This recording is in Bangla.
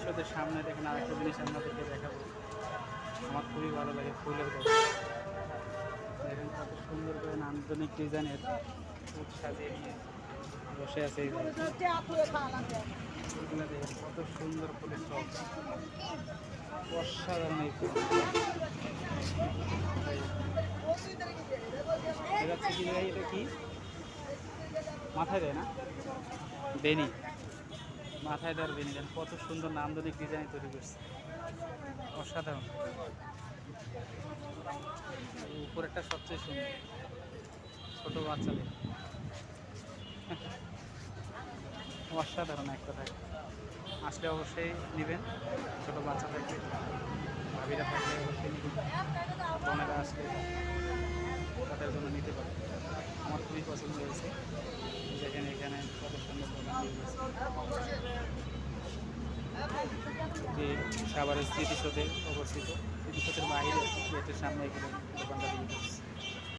স্মৃতিসৌধের সামনে দেখেন আরেকটা জিনিস আপনাদেরকে দেখাবো। আমার খুবই ভালো লাগে ফুলের গাছ। দেখেন কত সুন্দর করে নান্দনিক ডিজাইনের ফুল সাজিয়ে নিয়ে বসে আছে এই ফুলগুলো। দেখেন কত সুন্দর ফুলের টব, অসাধারণ এই ফুল। এটা হচ্ছে কি ভাই, এটা কি মাথায় দেয় না বেনি, মাথায় দেওয়ার বেনি। দেন কত সুন্দর নান্দনিক ডিজাইন তৈরি করছে, অসাধারণ। উপরেরটা সবচেয়ে সুন্দর, ছোট বাচ্চাদের অসাধারণ এক কথায়। আসলে অবশ্যই নেবেন, ছোটো বাচ্চা থাকবে, ভাবিরা থাকলে অবশ্যই নেবেন। বোনেরা আসলে তাদের জন্য নিতে পারে। আমার খুবই পছন্দ হয়েছে। দেখেন এখানে কত সুন্দর যে সাভারের স্মৃতিসৌধে অবস্থিত, স্মৃতিসৌধের বাইরে গেটের সামনে এখানে দোকানটা দিয়ে